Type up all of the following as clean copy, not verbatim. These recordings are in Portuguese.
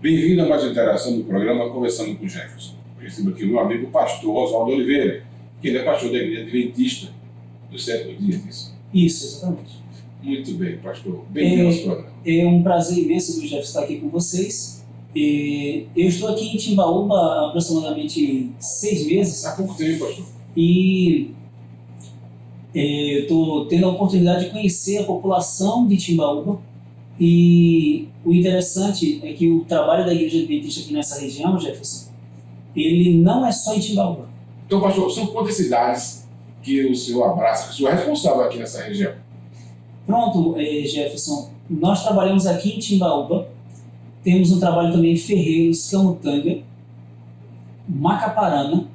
Bem-vindo a mais uma interação do programa Conversando com Jefferson. Eu recebo aqui o meu amigo pastor Oswaldo Oliveira, que ele é pastor da Igreja Adventista do Sétimo Dia, isso? Isso, exatamente. Muito bem, pastor. Bem-vindo ao programa. É um prazer imenso, Jefferson, estar aqui com vocês. Eu estou aqui em Timbaúba há aproximadamente 6 meses. Há pouco tempo, pastor. E estou tendo a oportunidade de conhecer a população de Timbaúba. E o interessante é que o trabalho da Igreja Adventista aqui nessa região, Jefferson, ele não é só em Timbaúba. Então, pastor, são quantas cidades que o senhor abraça, que o senhor é responsável aqui nessa região? Pronto, Jefferson, nós trabalhamos aqui em Timbaúba, temos um trabalho também em Ferreiros, Camutanga, Macaparana,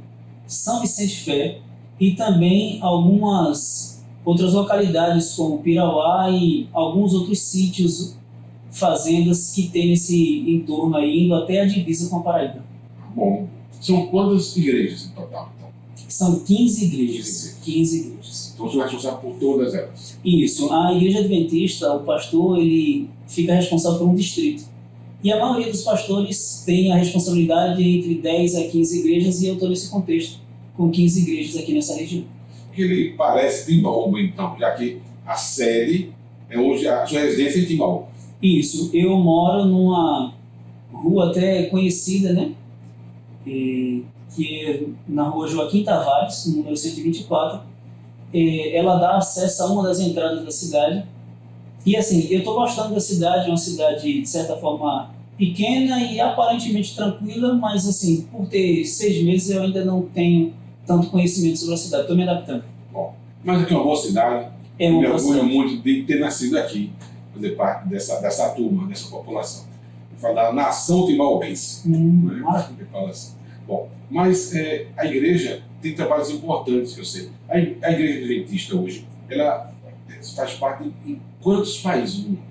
São Vicente Fé e também algumas outras localidades como Pirauá e alguns outros sítios, fazendas que tem nesse entorno aí, indo até a divisa com a Paraíba. Bom, são quantas igrejas em total, então? São 15 igrejas. 15 igrejas. Então o senhor é responsável por todas elas? Isso. A Igreja Adventista, o pastor, ele fica responsável por um distrito. E a maioria dos pastores tem a responsabilidade de entre 10 a 15 igrejas, e eu estou nesse contexto, com 15 igrejas aqui nessa região. Que ele parece Timbaúba, então, já que a sede é hoje a sua residência em Timbaúba. Isso. Eu moro numa rua até conhecida, né? Que é na rua Joaquim Tavares, número 124. Ela dá acesso a uma das entradas da cidade. E assim, eu estou gostando da cidade, é uma cidade, de certa forma, pequena e aparentemente tranquila, mas assim, por ter 6 meses eu ainda não tenho tanto conhecimento sobre a cidade, estou me adaptando. Bom, mas aqui é uma boa cidade, eu me orgulho muito de ter nascido aqui, fazer parte dessa turma, dessa população. Eu falo da nação timbaubense. Maravilha. Assim. Bom, mas a igreja tem trabalhos importantes, que eu sei. A Igreja Adventista hoje, ela faz parte em quantos países do mundo?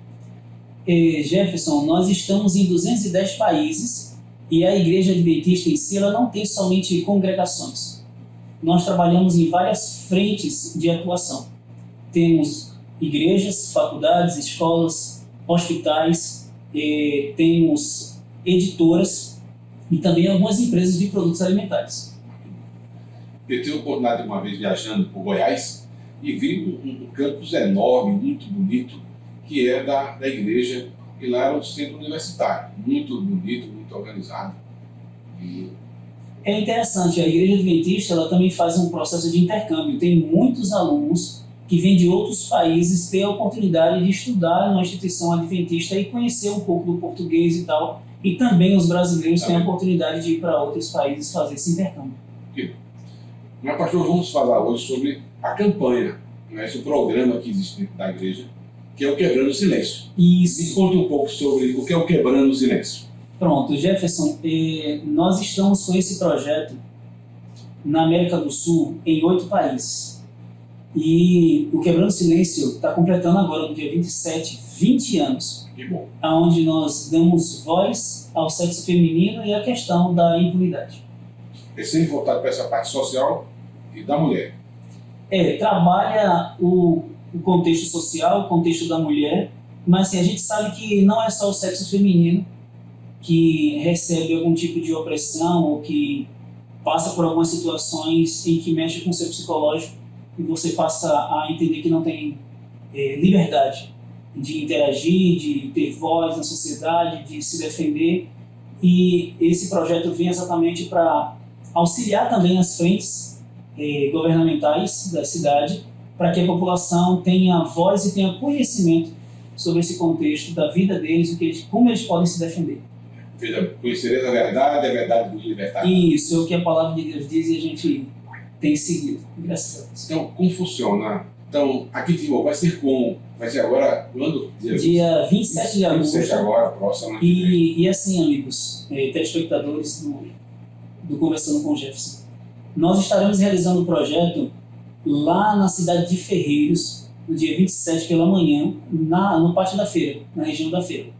Jefferson, nós estamos em 210 países e a Igreja Adventista em si, ela não tem somente congregações. Nós trabalhamos em várias frentes de atuação. Temos igrejas, faculdades, escolas, hospitais, temos editoras e também algumas empresas de produtos alimentares. Eu tive a oportunidade de uma vez viajando por Goiás e vi um campus enorme, muito bonito, que é da igreja, e lá era um centro universitário, muito bonito, muito organizado. É interessante, a Igreja Adventista ela também faz um processo de intercâmbio. Tem muitos alunos que vêm de outros países ter a oportunidade de estudar numa instituição adventista e conhecer um pouco do português e tal. E também os brasileiros têm a oportunidade de ir para outros países fazer esse intercâmbio. Mas, pastor, vamos falar hoje sobre a campanha, esse programa que existe dentro da igreja, que é o Quebrando o Silêncio. Isso. Me conte um pouco sobre o que é o Quebrando o Silêncio. Pronto, Jefferson, nós estamos com esse projeto na América do Sul em 8 países. E o Quebrando o Silêncio está completando agora, no dia 27, 20 anos. Que bom. Onde nós damos voz ao sexo feminino e à questão da impunidade. É sempre voltado para essa parte social e da mulher. Trabalha o contexto social, o contexto da mulher, mas assim, a gente sabe que não é só o sexo feminino que recebe algum tipo de opressão ou que passa por algumas situações em que mexe com o seu psicológico e você passa a entender que não tem liberdade de interagir, de ter voz na sociedade, de se defender. E esse projeto vem exatamente para auxiliar também as frentes governamentais da cidade para que a população tenha voz e tenha conhecimento sobre esse contexto da vida deles, como eles podem se defender. Conhecereis a verdade vos libertará. Isso é o que a palavra de Deus diz e a gente tem seguido, graças a Deus. Então, como funciona? Então, aqui em Timor vai ser como? Vai ser agora, quando? Dia 27 de agosto. 27 agora, próximo. E assim, amigos, telespectadores do Conversando com Jefferson, nós estaremos realizando o projeto lá na cidade de Ferreiros, no dia 27 pela manhã, no pátio da feira, na região da feira.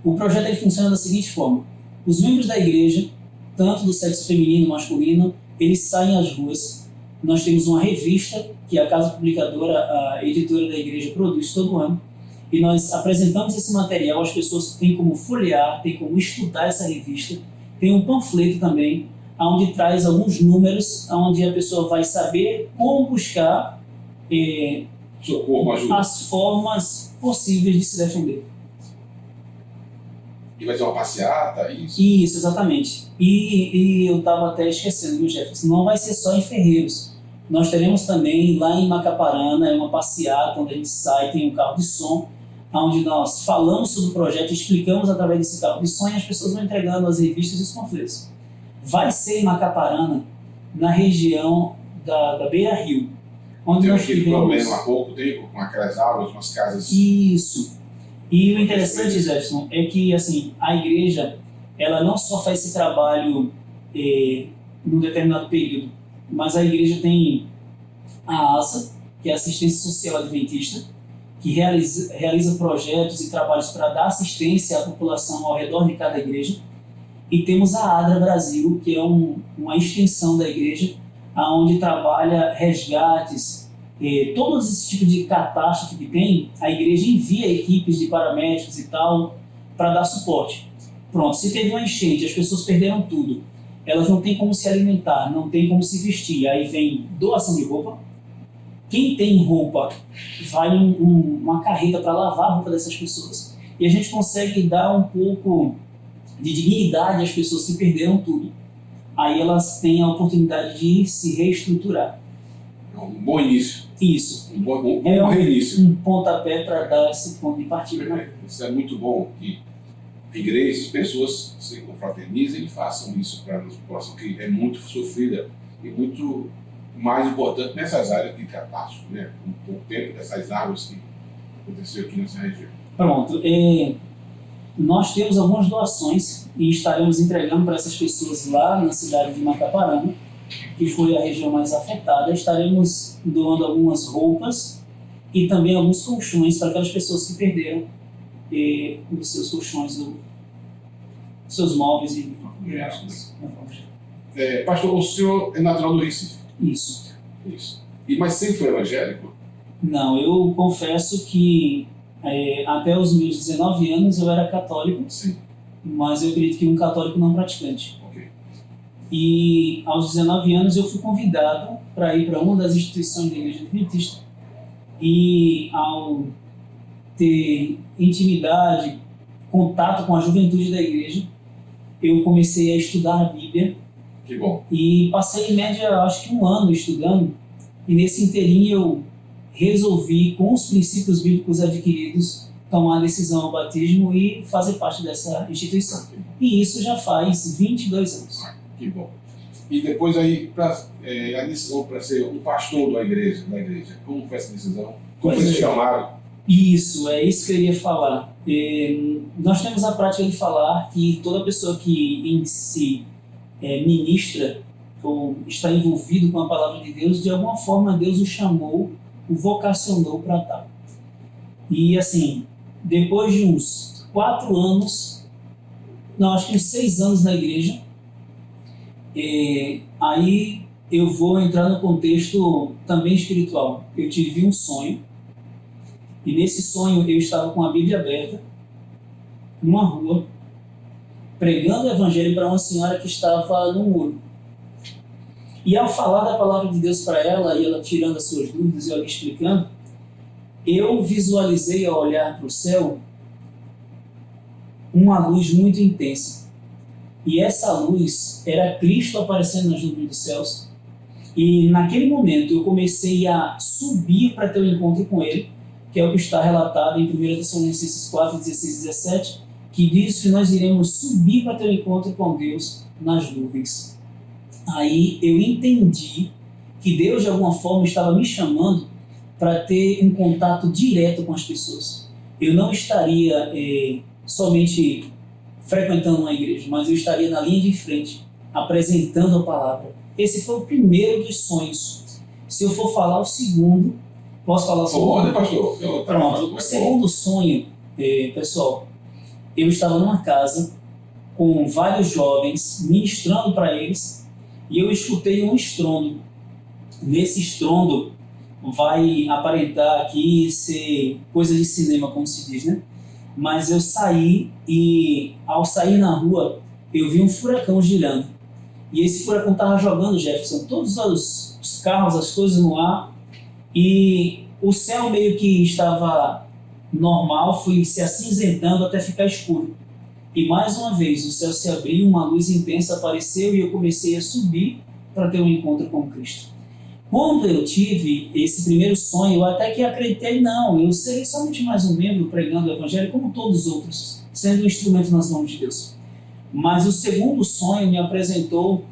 O projeto ele funciona da seguinte forma: os membros da igreja, tanto do sexo feminino e masculino, eles saem às ruas. Nós temos uma revista que a Casa Publicadora, a editora da igreja, produz todo ano. e nós apresentamos esse material, as pessoas têm como folhear, têm como estudar essa revista. Tem um panfleto também, onde traz alguns números, onde a pessoa vai saber como buscar socorro, ajuda. as formas possíveis de se defender. E vai ter uma passeata, isso? Isso, exatamente. E eu estava até esquecendo, viu, Jefferson? Não vai ser só em Ferreiros. Nós teremos também lá em Macaparana, uma passeata onde a gente sai, tem um carro de som, onde nós falamos sobre o projeto, explicamos através desse carro de som e as pessoas vão entregando as revistas e os panfletos. Vai ser em Macaparana, na região da Beira Rio. Onde Tem nós aquele tivemos... problema há pouco tempo com aquelas árvores, umas casas... Isso. E o interessante, Jefferson, é que assim, a igreja ela não só faz esse trabalho num determinado período, mas a igreja tem a ASA, que é a Assistência Social Adventista, que realiza projetos e trabalhos para dar assistência à população ao redor de cada igreja. E temos a ADRA Brasil, que é uma extensão da igreja, onde trabalha resgates, todos esses tipos de catástrofe que tem, a igreja envia equipes de paramédicos e tal para dar suporte. Pronto, se teve uma enchente, as pessoas perderam tudo, elas não têm como se alimentar, não têm como se vestir, aí vem doação de roupa. Quem tem roupa, vai uma carreta para lavar a roupa dessas pessoas. E a gente consegue dar um pouco de dignidade às pessoas que perderam tudo. Aí elas têm a oportunidade de se reestruturar. É um bom início. Isso. Um bom reinício. Um pontapé para dar esse ponto de partida. Isso é muito bom, que igrejas, pessoas se confraternizem e façam isso para a nossa população, que é muito sofrida e muito mais importante nessas áreas de catástrofe, né? Um pouco tempo dessas árvores que aconteceu aqui nessa região. Pronto. Nós temos algumas doações e estaremos entregando para essas pessoas lá na cidade de Macaparana, que foi a região mais afetada. Estaremos doando algumas roupas e também alguns colchões para aquelas pessoas que perderam os seus colchões, os seus móveis e pastor, o senhor é natural do Recife? Isso. Mas sempre foi evangélico? Não, eu confesso que até os meus 19 anos eu era católico. Sim. Mas eu acredito que um católico não praticante. Okay. E aos 19 anos eu fui convidado para ir para uma das instituições da Igreja Adventista. E ao ter intimidade, contato com a juventude da igreja, eu comecei a estudar a Bíblia. Que bom. E passei em média, acho que 1 ano estudando. E nesse inteirinho eu resolvi, com os princípios bíblicos adquiridos, tomar a decisão ao batismo e fazer parte dessa instituição. E isso já faz 22 anos. Que bom. E depois aí, a decisão para ser um pastor da igreja, como foi essa decisão? Como foi esse chamado? Isso, é isso que eu ia falar. Nós temos a prática de falar que toda pessoa que em si ministra ou está envolvido com a palavra de Deus, de alguma forma Deus o chamou, o vocacionou para tal. E assim, depois de uns 4 anos, não, acho que uns 6 anos na igreja, aí eu vou entrar no contexto também espiritual. Eu tive um sonho, e nesse sonho eu estava com a Bíblia aberta, numa rua, pregando o evangelho para uma senhora que estava no muro. E ao falar da palavra de Deus para ela, e ela tirando as suas dúvidas e eu lhe explicando, eu visualizei ao olhar para o céu uma luz muito intensa. E essa luz era Cristo aparecendo nas nuvens dos céus. E naquele momento eu comecei a subir para ter um encontro com Ele, que é o que está relatado em 1 Tessalonicenses 4, 16 e 17, que diz que nós iremos subir para ter um encontro com Deus nas nuvens. Aí eu entendi que Deus de alguma forma estava me chamando para ter um contato direto com as pessoas. Eu não estaria somente frequentando uma igreja, mas eu estaria na linha de frente, apresentando a palavra. Esse foi o primeiro dos sonhos. Se eu for falar o segundo, posso falar o segundo? Pode, pastor. Pronto. O segundo sonho, pessoal, eu estava numa casa com vários jovens, ministrando para eles, e eu escutei um estrondo. Nesse estrondo, vai aparentar aqui ser coisa de cinema, como se diz, né? Mas eu saí e, ao sair na rua, eu vi um furacão girando. E esse furacão estava jogando, Jefferson, todos os carros, as coisas no ar. E o céu meio que estava normal, foi se acinzentando até ficar escuro. E mais uma vez o céu se abriu, uma luz intensa apareceu e eu comecei a subir para ter um encontro com Cristo. Quando eu tive esse primeiro sonho, eu até que acreditei, não, eu serei somente mais um membro pregando o Evangelho como todos os outros, sendo um instrumento nas mãos de Deus. Mas o segundo sonho me apresentou,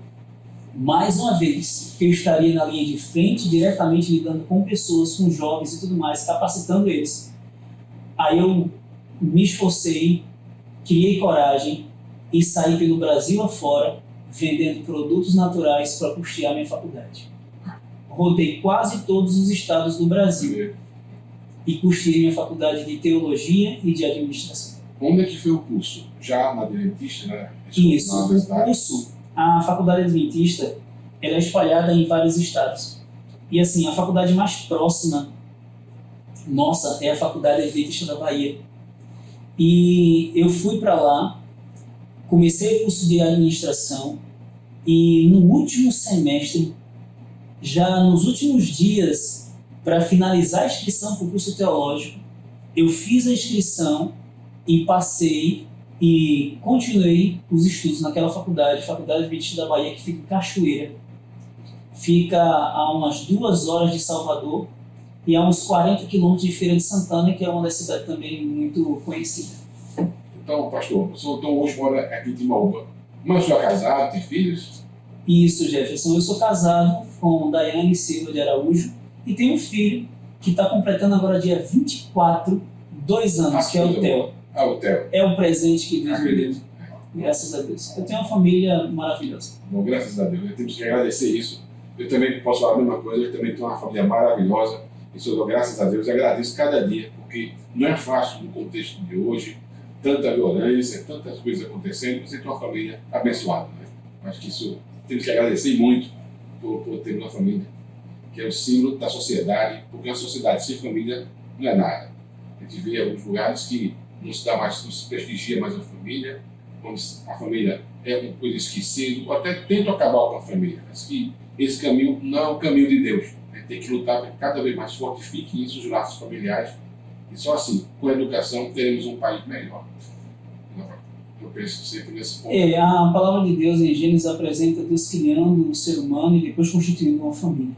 mais uma vez, que eu estaria na linha de frente, diretamente lidando com pessoas, com jovens e tudo mais, capacitando eles. Aí eu me esforcei, criei coragem e saí pelo Brasil afora, vendendo produtos naturais para custear minha faculdade. Rodei quase todos os estados do Brasil e custeei minha faculdade de teologia e de administração. Onde é que foi o curso? Já na Adventista, né? Isso, o curso, a faculdade Adventista, ela é espalhada em vários estados. E assim, a faculdade mais próxima nossa é a Faculdade Adventista da Bahia. E eu fui para lá, comecei o curso de administração e no último semestre, já nos últimos dias, para finalizar a inscrição para o curso teológico, eu fiz a inscrição e passei e continuei os estudos naquela faculdade, Faculdade Adventista da Bahia, que fica em Cachoeira. Fica a umas 2 horas de Salvador e a uns 40 quilômetros de Feira de Santana, que é uma das cidades também muito conhecida. Então, pastor, o senhor então, hoje mora aqui em Timbaúba. Mas o senhor é casado, tem filhos? Isso, Jefferson. Eu sou casado com Daiane Silva de Araújo e tenho um filho que está completando agora dia 24, 2 anos, que é o Theo. O Theo. É um presente que Deus me deu. Graças a Deus. Eu tenho uma família maravilhosa. Bom, graças a Deus. Temos que agradecer isso. Eu também posso falar a mesma coisa. Eu também tenho uma família maravilhosa. E eu dou graças a Deus. Agradeço cada dia, porque não é fácil no contexto de hoje. Tanta violência, tantas coisas acontecendo. Você tem uma família abençoada, né? Acho que isso temos que agradecer muito por ter uma família, que é o símbolo da sociedade, porque a sociedade sem família não é nada. A gente vê alguns lugares que não se dá mais, não se prestigia mais a família, onde a família é uma coisa esquecida, ou até tenta acabar com a família. Mas que esse caminho não é o caminho de Deus. A gente tem que lutar para que cada vez mais fortifique isso, os laços familiares, e só assim, com a educação, teremos um país melhor. Eu penso sempre nesse ponto. A palavra de Deus em Gênesis apresenta Deus criando o ser humano e depois constituindo uma família.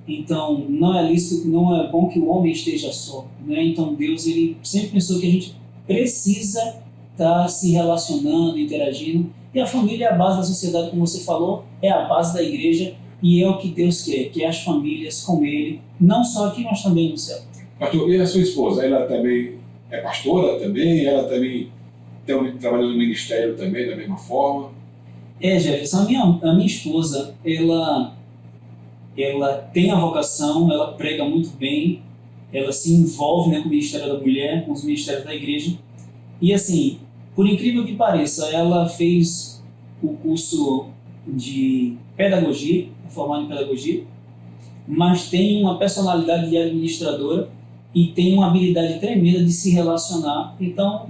Então, não é lícito, não é bom que o homem esteja só, né? Então, Deus ele sempre pensou que a gente precisa estar se relacionando, interagindo. E a família é a base da sociedade, como você falou, é a base da igreja e é o que Deus quer, que as famílias com Ele, não só aqui, mas também no céu. Pastor, e a sua esposa? Ela também é pastora também? Ela também trabalhou no ministério também, da mesma forma? Jefferson, a minha esposa, ela tem a vocação, ela prega muito bem, ela se envolve, né, com o Ministério da Mulher, com os ministérios da igreja. E assim, por incrível que pareça, ela fez o curso de pedagogia, formada em pedagogia, mas tem uma personalidade de administradora e tem uma habilidade tremenda de se relacionar. Então,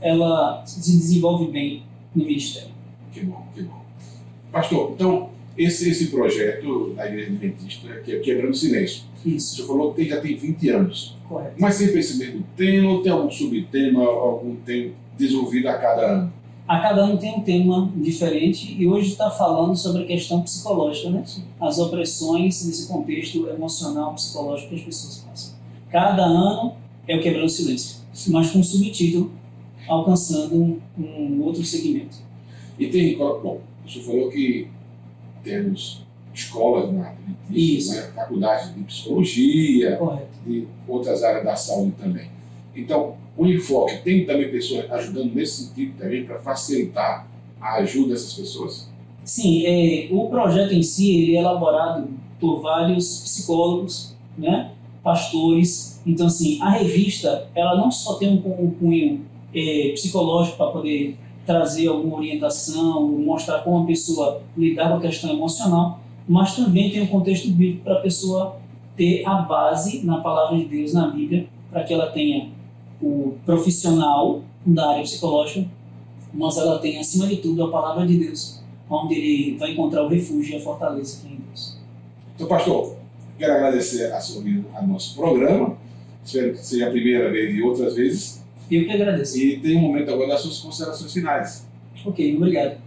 ela se desenvolve bem no ministério. Que bom, que bom. Pastor, então, esse projeto da Igreja Adventista, que é Quebrando Silêncio, Isso. você falou que já tem 20 anos. Correto. Mas sempre esse mesmo tema, ou tem algum subtema, algum tema desenvolvido a cada ano? A cada ano tem um tema diferente e hoje está falando sobre a questão psicológica, né? Sim. As opressões nesse contexto emocional, psicológico que as pessoas passam. Cada ano é o Quebrando Silêncio, mas com subtítulo, alcançando um outro segmento. E tem, bom, o senhor falou que temos escolas na Isso. né, faculdades de psicologia, Correto. de outras áreas da saúde também. Então, o enfoque tem também pessoas ajudando nesse sentido também para facilitar a ajuda dessas pessoas? Sim, o projeto em si ele é elaborado por vários psicólogos, né, pastores. Então, assim, a revista ela não só tem um cunho psicológico para poder trazer alguma orientação, mostrar como a pessoa lidar com a questão emocional, mas também tem um contexto bíblico para a pessoa ter a base na palavra de Deus, na Bíblia, para que ela tenha o profissional da área psicológica, mas ela tenha, acima de tudo, a palavra de Deus, onde ele vai encontrar o refúgio e a fortaleza que é em Deus. Então, pastor, quero agradecer a sua vinda ao nosso programa. Espero que seja a primeira vez e outras vezes. Eu que agradeço. E tem um momento agora das suas considerações finais. Ok, obrigado.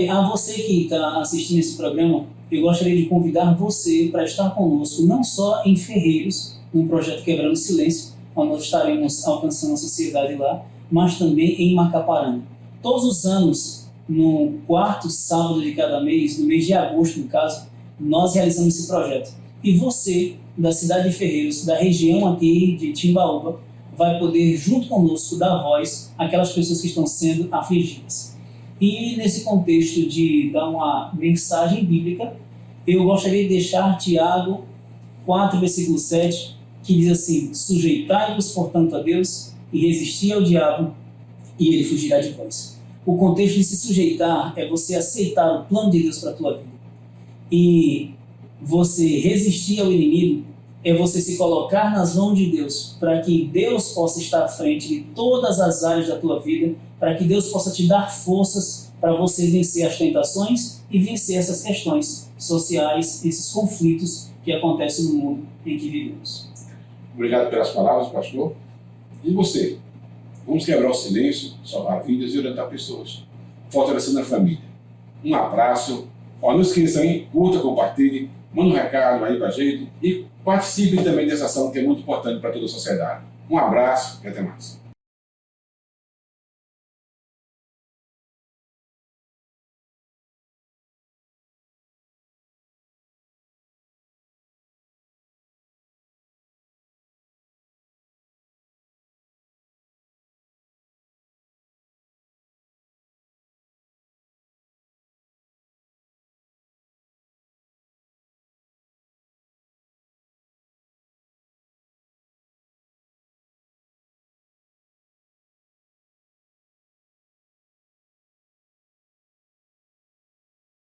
A você que está assistindo esse programa, eu gostaria de convidar você para estar conosco, não só em Ferreiros, no projeto Quebrando o Silêncio, onde nós estaremos alcançando a sociedade lá, mas também em Macaparana. Todos os anos, no 4º sábado de cada mês, no mês de agosto, no caso, nós realizamos esse projeto. E você, da cidade de Ferreiros, da região aqui de Timbaúba, vai poder, junto conosco, dar voz àquelas pessoas que estão sendo afligidas. E nesse contexto de dar uma mensagem bíblica, eu gostaria de deixar Tiago 4, versículo 7, que diz assim: sujeitai-vos, portanto, a Deus, e resisti ao diabo, e ele fugirá de vós. O contexto de se sujeitar é você aceitar o plano de Deus para a tua vida. E você resistir ao inimigo é você se colocar nas mãos de Deus, para que Deus possa estar à frente de todas as áreas da tua vida, para que Deus possa te dar forças para você vencer as tentações e vencer essas questões sociais, esses conflitos que acontecem no mundo em que vivemos. Obrigado pelas palavras, pastor. E você? Vamos quebrar o silêncio, salvar vidas e orientar pessoas, fortalecendo a família. Um abraço. Não esqueça, hein? Curta, compartilhe, manda um recado aí pra gente e participe também dessa ação que é muito importante para toda a sociedade. Um abraço e até mais.